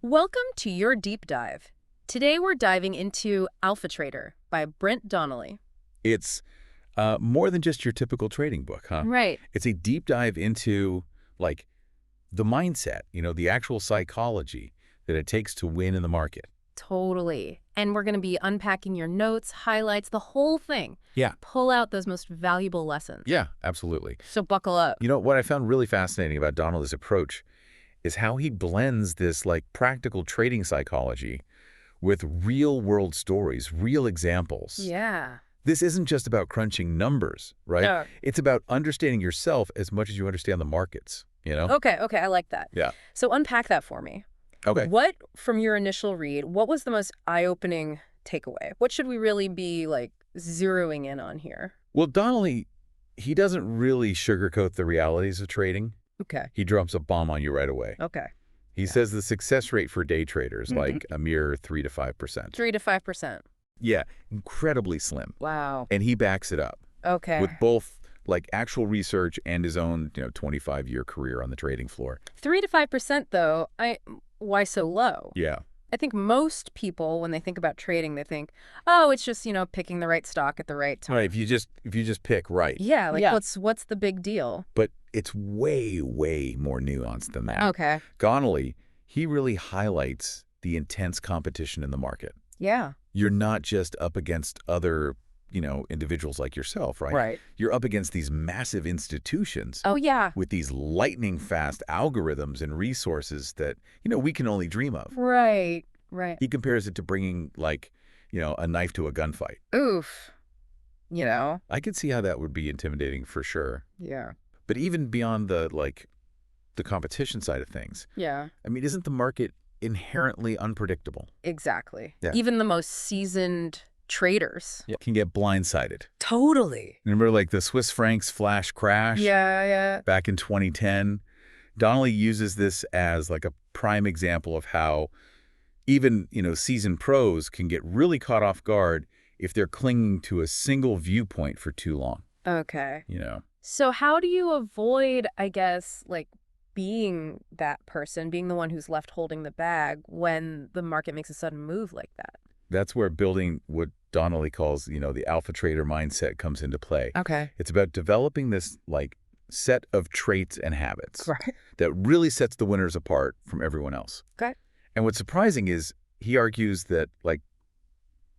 Welcome to your deep dive. Today we're diving into Alpha Trader by Brent Donnelly. It's more than just your typical trading book, huh? Right. It's a deep dive into, like, the mindset, the actual psychology that it takes to win in the market. Totally. And we're going to be unpacking your notes, highlights, the whole thing. Yeah. Pull out those most valuable lessons. Yeah, absolutely. So buckle up. What I found really fascinating about Donnelly's approach is how he blends this, like, practical trading psychology with real-world stories, real examples. Yeah. This isn't just about crunching numbers, right? No. It's about understanding yourself as much as you understand the markets. Okay, I like that. Yeah. So unpack that for me. Okay. What, from your initial read, what was the most eye-opening takeaway? What should we really be, zeroing in on here? Well, Donnelly, he doesn't really sugarcoat the realities of trading. Okay. He drops a bomb on you right away. Okay. He says the success rate for day traders, Mhm. like a mere 3 to 5%. 3 to 5%. Yeah, incredibly slim. Wow. And he backs it up Okay. with both, like, actual research and his own, 25-year career on the trading floor. 3 to 5%, though, why so low? Yeah. I think most people, when they think about trading, they think, oh, it's just, picking the right stock at the right All time. right, if you just pick right. Yeah, Yeah. what's the big deal? But it's way, way more nuanced than that. Okay. Donnelly, he really highlights the intense competition in the market. Yeah. You're not just up against other, individuals like yourself, right? Right. You're up against these massive institutions Oh, yeah. with these lightning-fast algorithms and resources that, we can only dream of. Right. He compares it to bringing, like, a knife to a gunfight. Oof. I could see how that would be intimidating for sure. Yeah. But even beyond the competition side of things, Yeah. I mean, isn't the market inherently unpredictable? Exactly. Yeah. Even the most seasoned traders. Can get blindsided. Totally. Remember, like, the Swiss francs flash crash? Yeah. Back in 2010, Donnelly uses this as, like, a prime example of how even, seasoned pros can get really caught off guard if they're clinging to a single viewpoint for too long. Okay. You know? So how do you avoid, I guess, being that person, being the one who's left holding the bag when the market makes a sudden move like that? That's where building what Donnelly calls, the alpha trader mindset comes into play. Okay. It's about developing this, like, set of traits and habits Right. that really sets the winners apart from everyone else. Okay. And what's surprising is he argues that, like,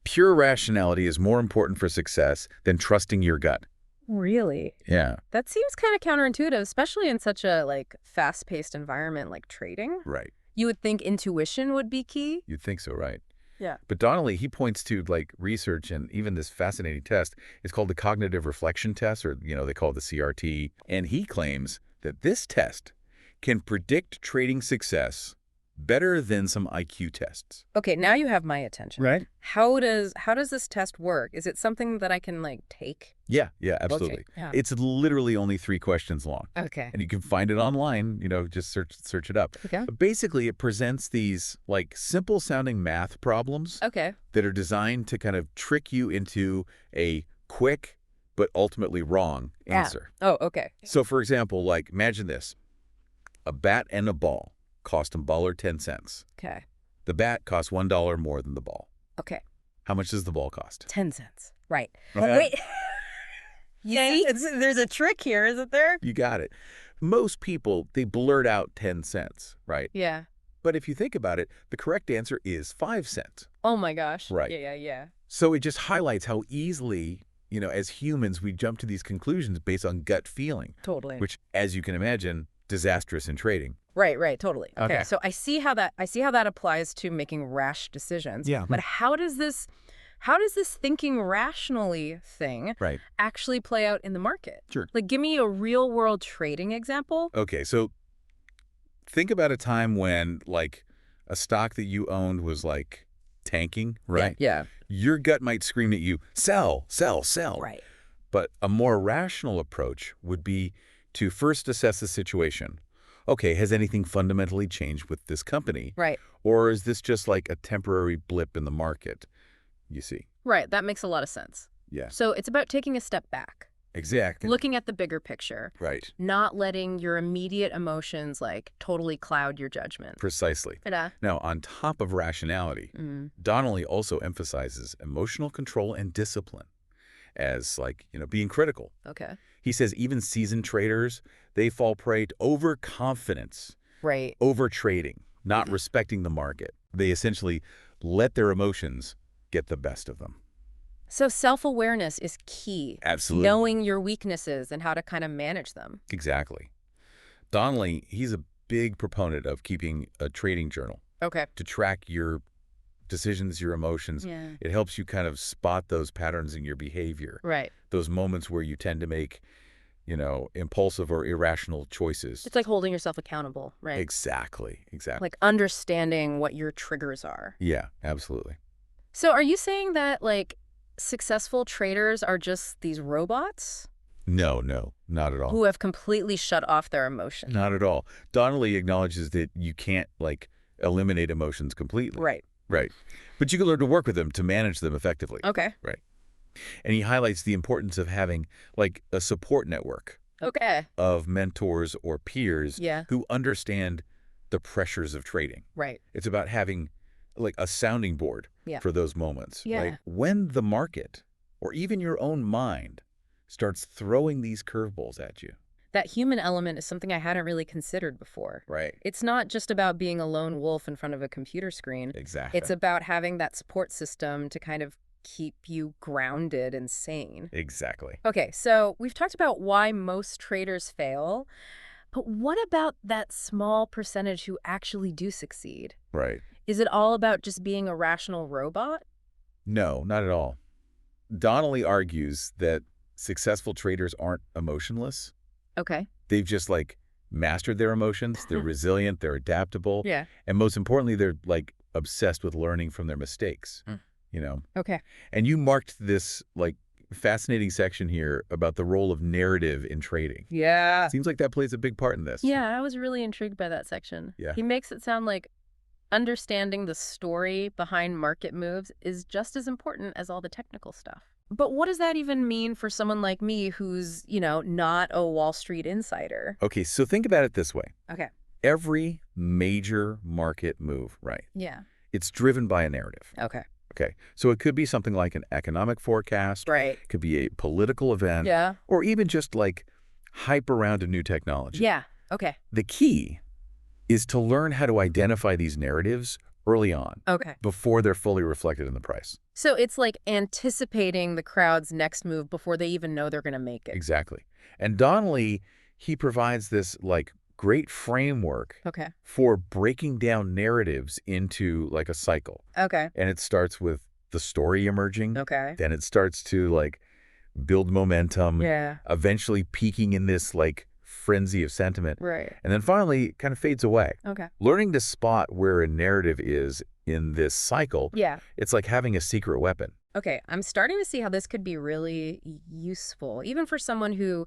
pure rationality is more important for success than trusting your gut. Really? Yeah. That seems kind of counterintuitive, especially in such a fast-paced environment like trading. Right. You would think intuition would be key. You'd think so, right? Yeah. But Donnelly, he points to, like, research and even this fascinating test. It's called the cognitive reflection test, or, they call it the CRT. And he claims that this test can predict trading success better than some IQ tests. Okay, now you have my attention. Right. How does this test work? Is it something that I can take? Yeah, absolutely. Okay. Yeah. It's literally only 3 questions long. Okay. And you can find it online, just search it up. Okay. But basically, it presents these, like, simple-sounding math problems Okay. that are designed to kind of trick you into a quick but ultimately wrong answer. Oh, okay. So, for example, like, imagine this. A bat and a ball cost a $1 10 cents. Okay. The bat costs $1 more than the ball. Okay. How much does the ball cost? 10 cents. Right. Okay. Wait. You see? There's a trick here, isn't there? You got it. Most people, they blurt out 10 cents, right? Yeah. But if you think about it, the correct answer is 5 cents. Oh my gosh. Right. Yeah. So it just highlights how easily, as humans, we jump to these conclusions based on gut feeling, Totally. which, as you can imagine, disastrous in trading. Right, totally. Okay. So I see how that applies to making rash decisions. Yeah. But how does this thinking rationally thing Right. actually play out in the market? Sure. Give me a real world trading example. Okay, so think about a time when, like, a stock that you owned was, like, tanking, right? Yeah. Your gut might scream at you, sell, sell, sell. Right. But a more rational approach would be to first assess the situation. Okay, has anything fundamentally changed with this company? Right. Or is this just like a temporary blip in the market? You see? Right. That makes a lot of sense. Yeah, So it's about taking a step back. Exactly. Looking at the bigger picture. Right. Not letting your immediate emotions, like, totally cloud your judgment. Precisely. Ta-da. Now, on top of rationality, Donnelly also emphasizes emotional control and discipline as, like, being critical. Okay. He says even seasoned traders, they fall prey to overconfidence, Right. overtrading, not respecting the market. They essentially let their emotions get the best of them. So self-awareness is key. Absolutely. Knowing your weaknesses and how to kind of manage them. Exactly. Donnelly, he's a big proponent of keeping a trading journal Okay. to track your decisions, your emotions. Yeah. It helps you kind of spot those patterns in your behavior, Right. those moments where you tend to make, impulsive or irrational choices. It's like holding yourself accountable, right? Exactly. Like understanding what your triggers are. Yeah, absolutely. So are you saying that, like, successful traders are just these robots No, not at all. who have completely shut off their emotions? Not at all. Donnelly acknowledges that you can't, eliminate emotions completely. Right. Right. But you can learn to work with them to manage them effectively. Okay. Right. And he highlights the importance of having, a support network Okay. of mentors or peers Yeah. who understand the pressures of trading. Right. It's about having, a sounding board Yeah. for those moments. Yeah. Like when the market or even your own mind starts throwing these curveballs at you. That human element is something I hadn't really considered before. Right. It's not just about being a lone wolf in front of a computer screen. Exactly. It's about having that support system to kind of keep you grounded and sane. Exactly. Okay, so we've talked about why most traders fail, but what about that small percentage who actually do succeed? Right. Is it all about just being a rational robot? No, not at all. Donnelly argues that successful traders aren't emotionless. Okay. They've just, mastered their emotions. They're resilient. They're adaptable. Yeah. And most importantly, they're, obsessed with learning from their mistakes, Okay. And you marked this, fascinating section here about the role of narrative in trading. Yeah. Seems like that plays a big part in this. Yeah, I was really intrigued by that section. Yeah. He makes it sound like understanding the story behind market moves is just as important as all the technical stuff. But what does that even mean for someone like me who's, not a Wall Street insider? Okay, so think about it this way. Okay. Every major market move, right? Yeah. It's driven by a narrative. Okay. Okay, so it could be something like an economic forecast. Right. It could be a political event. Yeah. Or even just, hype around a new technology. Yeah. Okay. The key is to learn how to identify these narratives early on. Okay. Before they're fully reflected in the price. So it's like anticipating the crowd's next move before they even know they're going to make it. Exactly. And Donnelly, he provides this, great framework Okay. for breaking down narratives into, a cycle. Okay. And it starts with the story emerging. Okay. Then it starts to, build momentum. Yeah. Eventually peaking in this, frenzy of sentiment. Right. And then finally kind of fades away. Okay. Learning to spot where a narrative is in this cycle, Yeah. it's like having a secret weapon. Okay. I'm starting to see how this could be really useful, even for someone who,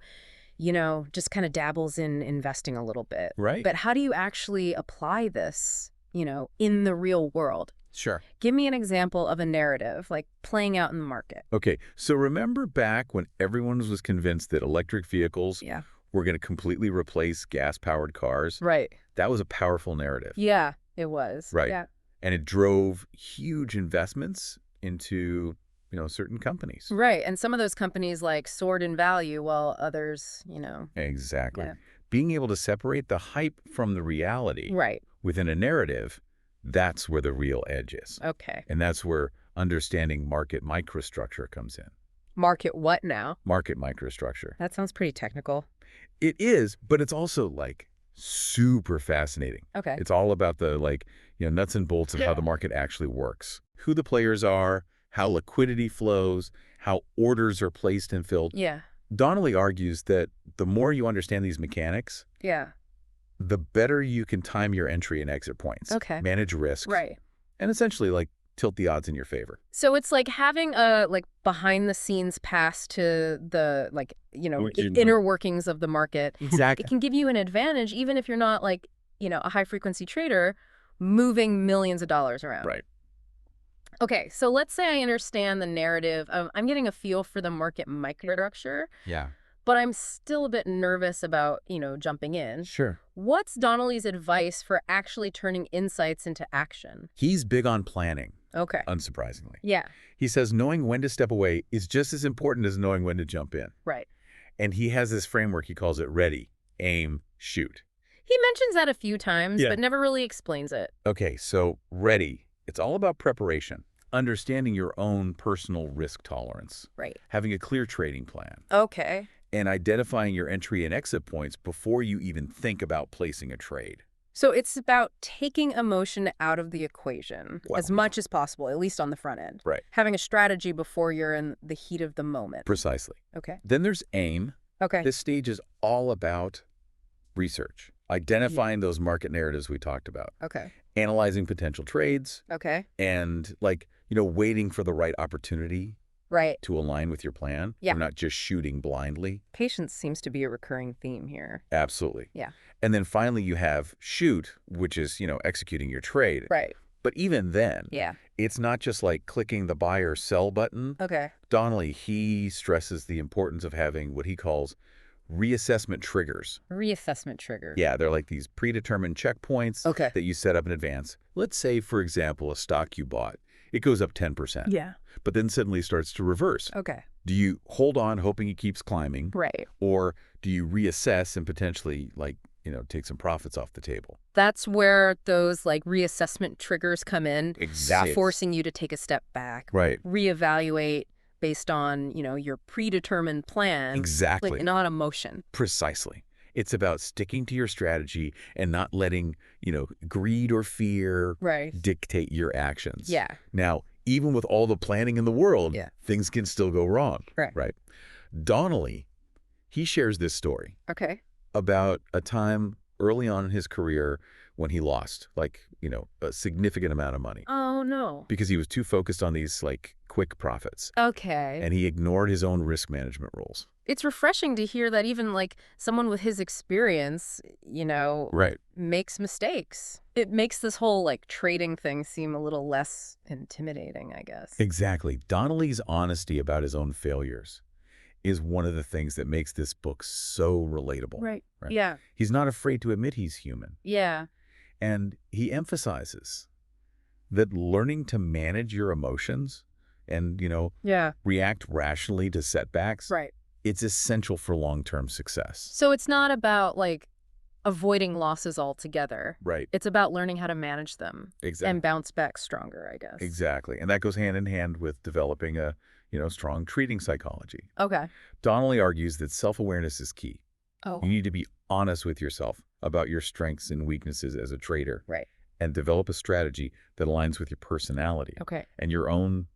just kind of dabbles in investing a little bit. Right. But how do you actually apply this, in the real world? Sure. Give me an example of a narrative, playing out in the market. Okay, so remember back when everyone was convinced that electric vehicles Yeah. were going to completely replace gas-powered cars? Right. That was a powerful narrative. Yeah, it was. Right. Yeah. And it drove huge investments into, certain companies. Right. And some of those companies soared in value while others, Exactly. Yeah. Being able to separate the hype from the reality Right. within a narrative, that's where the real edge is. Okay. And that's where understanding market microstructure comes in. Market what now? Market microstructure. That sounds pretty technical. It is, but it's also super fascinating. Okay. It's all about the nuts and bolts of how the market actually works. Who the players are, how liquidity flows, how orders are placed and filled. Yeah. Donnelly argues that the more you understand these mechanics, Yeah. the better you can time your entry and exit points. Okay. Manage risks. Right. And essentially tilt the odds in your favor. So it's like having a behind the scenes pass to the inner workings of the market. Exactly. It can give you an advantage even if you're not a high frequency trader moving millions of dollars around. Right. Okay, so let's say I understand the narrative of I'm getting a feel for the market microstructure. Yeah. but I'm still a bit nervous about, jumping in. Sure. What's Donnelly's advice for actually turning insights into action? He's big on planning, Okay. unsurprisingly. Yeah, He says knowing when to step away is just as important as knowing when to jump in. right. And he has this framework, he calls it ready, aim, shoot. He mentions that a few times, Yeah. but never really explains it. Okay, so ready. It's all about preparation, understanding your own personal risk tolerance, Right. having a clear trading plan, Okay. and identifying your entry and exit points before you even think about placing a trade. So it's about taking emotion out of the equation Well, as much as possible, at least on the front end. Right. Having a strategy before you're in the heat of the moment. Precisely. Okay. Then there's aim. Okay. This stage is all about research, identifying those market narratives we talked about, Okay. analyzing potential trades, Okay. and waiting for the right opportunity Right. to align with your plan. Yeah. We're not just shooting blindly. Patience seems to be a recurring theme here. Absolutely. Yeah. And then finally you have shoot, which is, executing your trade. Right. But even then, Yeah. it's not just like clicking the buy or sell button. Okay. Donnelly, he stresses the importance of having what he calls reassessment triggers. Reassessment trigger. Yeah, they're like these predetermined checkpoints Okay. that you set up in advance. Let's say, for example, a stock you bought, it goes up 10%, Yeah. but then suddenly starts to reverse. Okay. Do you hold on hoping it keeps climbing, Right. or do you reassess and potentially, take some profits off the table? That's where those reassessment triggers come in. Exactly. Forcing you to take a step back. Right. Reevaluate based on, your predetermined plan. Exactly. Like, not emotion. Precisely. It's about sticking to your strategy and not letting, greed or fear Right. dictate your actions. Yeah. Now, even with all the planning in the world, Yeah. things can still go wrong. Right. Right. Donnelly, he shares this story Okay. about a time early on in his career when he lost, a significant amount of money Oh, no. because he was too focused on these, quick profits. Okay. And he ignored his own risk management rules. It's refreshing to hear that even someone with his experience, Right. makes mistakes. It makes this whole trading thing seem a little less intimidating, I guess. Exactly. Donnelly's honesty about his own failures is one of the things that makes this book so relatable. Right. Right. Yeah. He's not afraid to admit he's human. Yeah. And he emphasizes that learning to manage your emotions and, Yeah. react rationally to setbacks, Right. it's essential for long-term success. So it's not about avoiding losses altogether. Right. It's about learning how to manage them Exactly. and bounce back stronger, I guess. Exactly. And that goes hand in hand with developing a, strong trading psychology. Okay. Donnelly argues that self-awareness is key. Oh. You need to be honest with yourself about your strengths and weaknesses as a trader. Right. And develop a strategy that aligns with your personality Okay. and your own,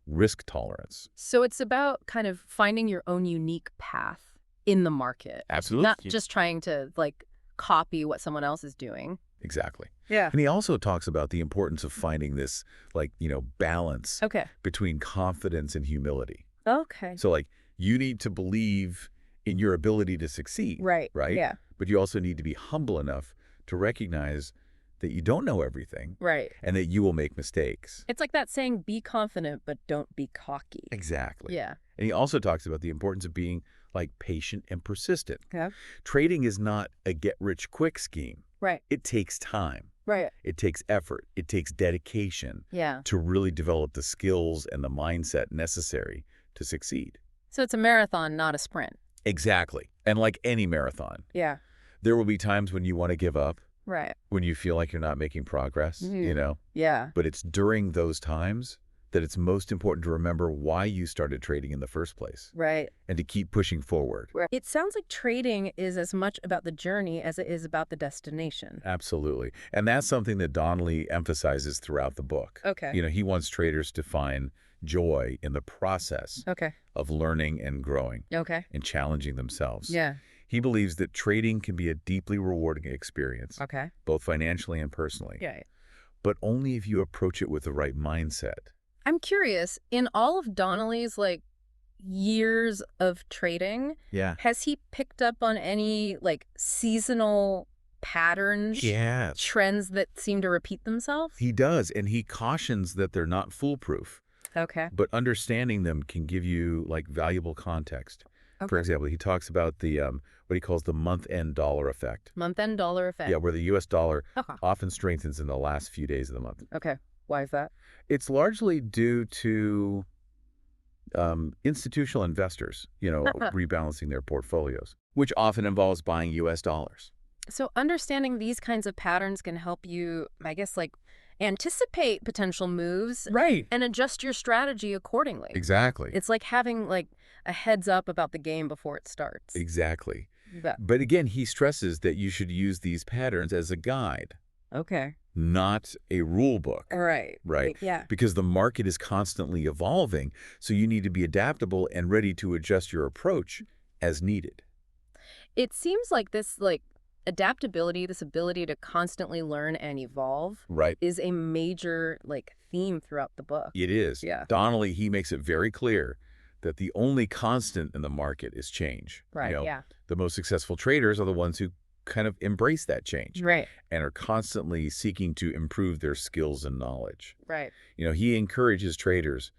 risk tolerance. So it's about kind of finding your own unique path in the market. Absolutely. Not just trying to copy what someone else is doing. Exactly. Yeah. And he also talks about the importance of finding this, balance Okay. between confidence and humility. Okay. So, you need to believe in your ability to succeed. Right. Right? Yeah. But you also need to be humble enough to recognize that you don't know everything Right. and that you will make mistakes. It's like that saying, be confident, but don't be cocky. Exactly. Yeah. And he also talks about the importance of being patient and persistent. Yeah. Trading is not a get-rich-quick scheme. Right. It takes time. Right. It takes effort. It takes dedication Yeah. to really develop the skills and the mindset necessary to succeed. So it's a marathon, not a sprint. Exactly. And like any marathon, Yeah. there will be times when you want to give up, Right. when you feel like you're not making progress, Yeah. But it's during those times that it's most important to remember why you started trading in the first place Right. and to keep pushing forward. It sounds like trading is as much about the journey as it is about the destination. Absolutely. And that's something that Donnelly emphasizes throughout the book. Okay. He wants traders to find joy in the process Okay. of learning and growing Okay. and challenging themselves. Yeah. He believes that trading can be a deeply rewarding experience, Okay. both financially and personally, Yeah. but only if you approach it with the right mindset. I'm curious, in all of Donnelly's years of trading, Yeah. has he picked up on any seasonal patterns, Yes. trends that seem to repeat themselves? He does, and he cautions that they're not foolproof, Okay. but understanding them can give you valuable context For Okay. example, he talks about the what he calls the month-end dollar effect. Month-end dollar Yeah, effect. where the U.S. dollar Okay. often strengthens in the last few days of the month. Okay. Why is that? It's largely due to institutional investors, rebalancing their portfolios, which often involves buying U.S. dollars. So understanding these kinds of patterns can help you, I guess, like anticipate potential moves Right. and adjust your strategy accordingly. Exactly. It's like having like a heads up about the game before it starts. Exactly. Yeah. But again, he stresses that you should use these patterns as a guide, Okay. not a rule book. All right. Right? Yeah. Because the market is constantly evolving, so you need to be adaptable and ready to adjust your approach as needed. It seems like this adaptability, this ability to constantly learn and evolve Right? is a major theme throughout the book. It is. Yeah. Donnelly, he makes it very clear that the only constant in the market is change. Right. Yeah. The most successful traders are the ones who kind of embrace that change Right. and are constantly seeking to improve their skills and knowledge. Right. He encourages traders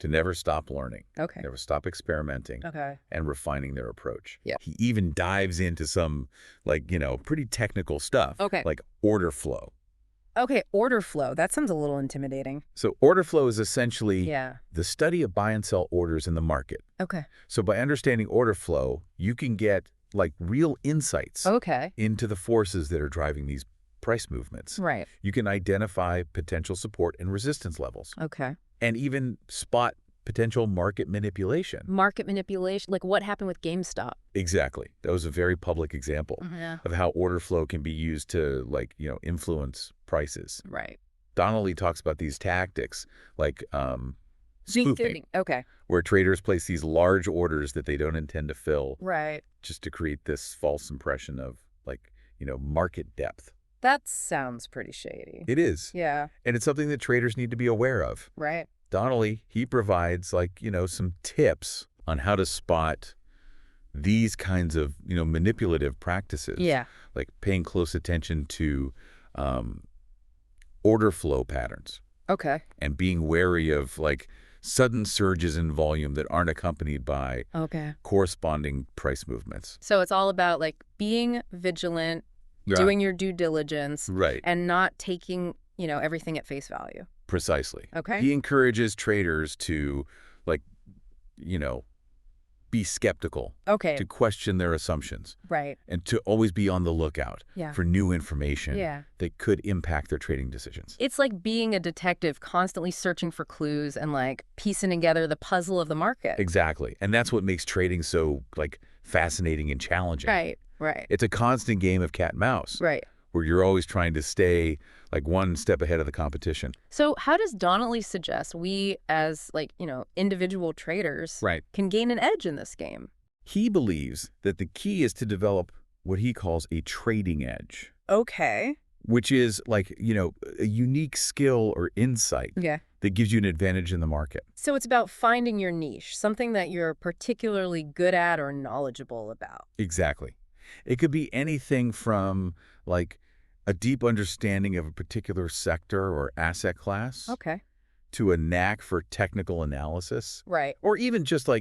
to never stop learning, Okay. never stop experimenting, Okay. and refining their approach. Yeah. He even dives into some, pretty technical stuff, Okay. like order flow. Okay. Order flow. That sounds a little intimidating. So order flow is essentially Yeah. the study of buy and sell orders in the market. Okay. So by understanding order flow, you can get real insights Okay. into the forces that are driving these price movements. Right. You can identify potential support and resistance levels Okay. and even spot potential market manipulation. Market manipulation, like what happened with GameStop. Exactly. That was a very public example Yeah. of how order flow can be used to influence prices. Right. Donnelly talks about these tactics like spoofing, Okay. where traders place these large orders that they don't intend to fill Right. just to create this false impression of market depth. That sounds pretty shady. It is. Yeah. And it's something that traders need to be aware of. Right. Donnelly, he provides some tips on how to spot these kinds of, manipulative practices. Yeah. Like paying close attention to order flow patterns Okay. and being wary of sudden surges in volume that aren't accompanied by Okay. corresponding price movements. So it's all about being vigilant, doing your due diligence, Right. and not taking, everything at face value. Precisely. Okay. He encourages traders to, you know, be skeptical, Okay. to question their assumptions, Right. and to always be on the lookout Yeah. for new information Yeah. that could impact their trading decisions. It's like being a detective, constantly searching for clues and piecing together the puzzle of the market. Exactly. And that's what makes trading so, fascinating and challenging. Right. Right. It's a constant game of cat and mouse, Right. where you're always trying to stay, one step ahead of the competition. So how does Donnelly suggest we as individual traders Right. can gain an edge in this game? He believes that the key is to develop what he calls a trading edge, Okay. which is a unique skill or insight Yeah. that gives you an advantage in the market. So it's about finding your niche, something that you're particularly good at or knowledgeable about. Exactly. It could be anything from a deep understanding of a particular sector or asset class Okay. to a knack for technical analysis, Right. or even just a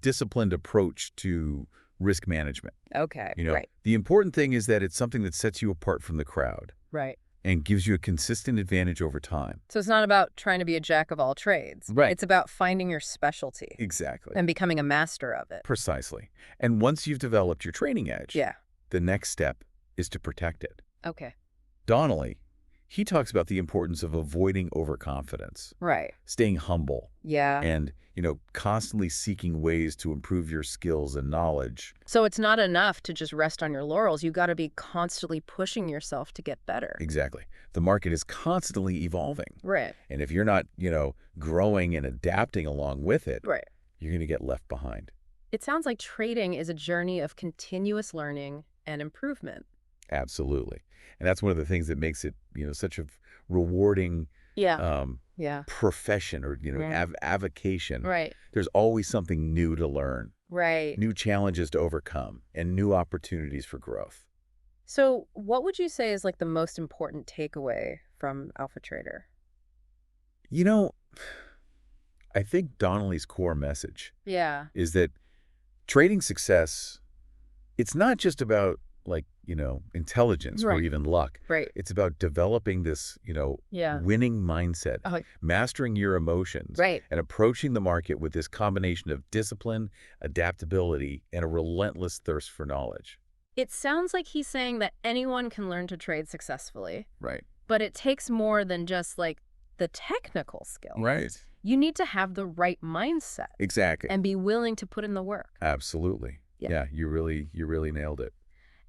disciplined approach to risk management. Okay. Right. The important thing is that it's something that sets you apart from the crowd Right. and gives you a consistent advantage over time. So it's not about trying to be a jack of all trades. Right. It's about finding your specialty Exactly. and becoming a master of it. Precisely. And once you've developed your trading edge, Yeah. the next step is to protect it. Okay. Donnelly, he talks about the importance of avoiding overconfidence, Right. staying humble, Yeah. and, constantly seeking ways to improve your skills and knowledge. So it's not enough to just rest on your laurels. You got to be constantly pushing yourself to get better. Exactly. The market is constantly evolving. Right. And if you're not, growing and adapting along with it, Right. you're going to get left behind. It sounds like trading is a journey of continuous learning and improvement. Absolutely. And that's one of the things that makes it, such a rewarding Yeah. Yeah. profession or, Yeah. avocation. Right. There's always something new to learn, Right. new challenges to overcome, and new opportunities for growth. So what would you say is the most important takeaway from Alpha Trader? I think Donnelly's core message Yeah. is that Trading success, it's not just about like, intelligence or Right. even luck. Right. It's about developing this, Yeah. winning mindset, Oh, mastering your emotions, right. and approaching the market with this combination of discipline, adaptability, and a relentless thirst for knowledge. It sounds like he's saying that anyone can learn to trade successfully, Right. but it takes more than just like the technical skill. Right. You need to have the right mindset Exactly. and be willing to put in the work. Absolutely. Yeah. Yeah, you really nailed it.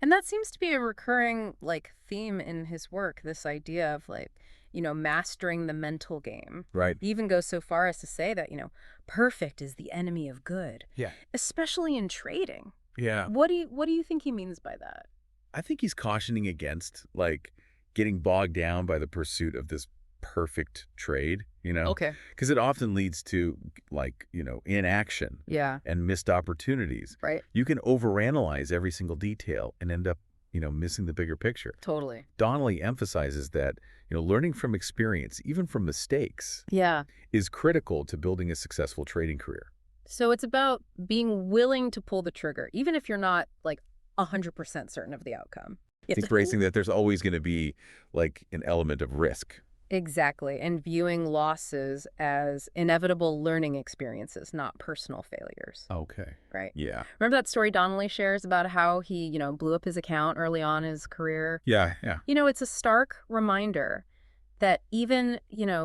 And that seems to be a recurring like theme in his work, this idea of like, mastering the mental game. Right. He even goes so far as to say that, perfect is the enemy of good, Yeah. especially in trading. Yeah. What do you think he means by that? I think he's cautioning against like getting bogged down by the pursuit of this perfect trade, Okay. because it often leads to like, inaction Yeah. and missed opportunities. Right. You can overanalyze every single detail and end up, missing the bigger picture. Totally. Donnelly emphasizes that, learning from experience, even from mistakes, Yeah. is critical to building a successful trading career. So it's about being willing to pull the trigger, even if you're not like 100% certain of the outcome. Yes. Embracing that there's always going to be like an element of risk. Exactly. And viewing losses as inevitable learning experiences, not personal failures. Okay. Right. Yeah. Remember that story Donnelly shares about how he, blew up his account early on in his career? Yeah. Yeah. It's a stark reminder that even,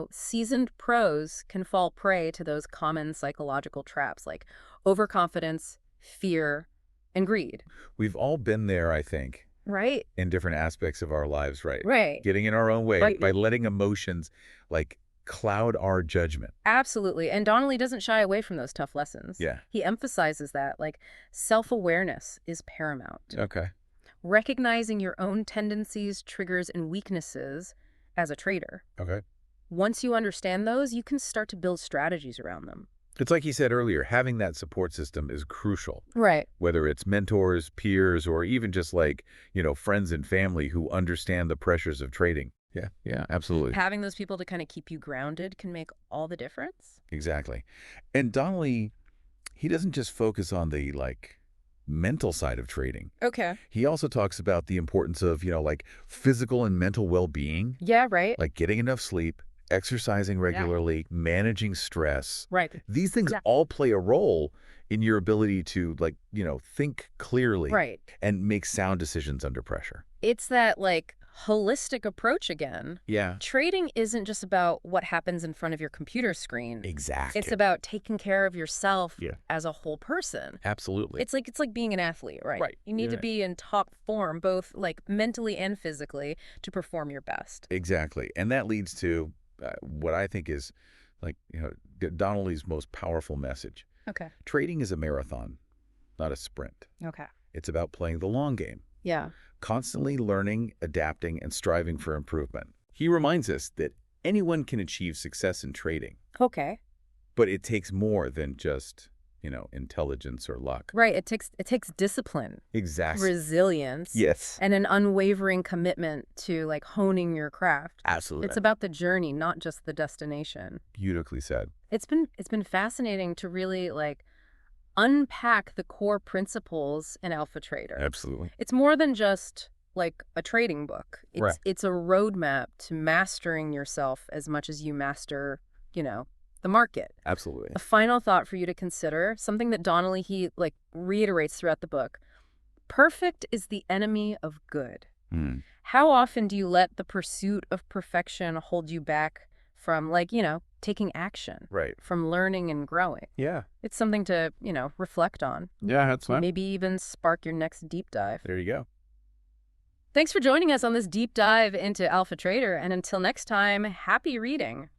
seasoned pros can fall prey to those common psychological traps like overconfidence, fear, and greed. We've all been there, I think, Right. in different aspects of our lives, right? Right. Getting in our own way Right. by letting emotions like cloud our judgment. Absolutely. And Donnelly doesn't shy away from those tough lessons. Yeah. He emphasizes that, like, self-awareness is paramount. Okay. Recognizing your own tendencies, triggers, and weaknesses as a trader. Okay. Once you understand those, you can start to build strategies around them. It's like you said earlier, having that support system is crucial, Right. whether it's mentors, peers, or even just like, friends and family who understand the pressures of trading. Yeah. Yeah, absolutely. Having those people to kind of keep you grounded can make all the difference. Exactly. And Donnelly, he doesn't just focus on the like mental side of trading. Okay. He also talks about the importance of, like physical and mental well-being, Yeah, right. like getting enough sleep, exercising regularly, managing stress. Right. These things Yeah. all play a role in your ability to like, think clearly Right. and make sound decisions under pressure. It's that, like, holistic approach again. Yeah. Trading isn't just about what happens in front of your computer screen. Exactly. It's about taking care of yourself Yeah. as a whole person. Absolutely. It's like being an athlete, right? Right. You need to Yeah. be in top form, both like mentally and physically, to perform your best. Exactly. And that leads to what I think is like, Donnelly's most powerful message. Okay. Trading is a marathon, not a sprint. Okay. It's about playing the long game, Yeah. constantly learning, adapting, and striving for improvement. He reminds us that anyone can achieve success in trading, Okay. but it takes more than just, intelligence or luck. Right. It takes discipline, Exactly. resilience, Yes. and an unwavering commitment to like honing your craft. Absolutely. It's about the journey, not just the destination. Beautifully said. It's been fascinating to really like unpack the core principles in Alpha Trader. Absolutely. It's more than just like a trading book. Right. It's a roadmap to mastering yourself as much as you master, the market. Absolutely. A final thought for you to consider, something that Donnelly, he like reiterates throughout the book. Perfect is the enemy of good. Hmm. How often do you let the pursuit of perfection hold you back from like, taking action, Right. from learning and growing? Yeah. It's something to, reflect on. Yeah, that's fine. Maybe even spark your next deep dive. There you go. Thanks for joining us on this deep dive into Alpha Trader. And until next time, happy reading.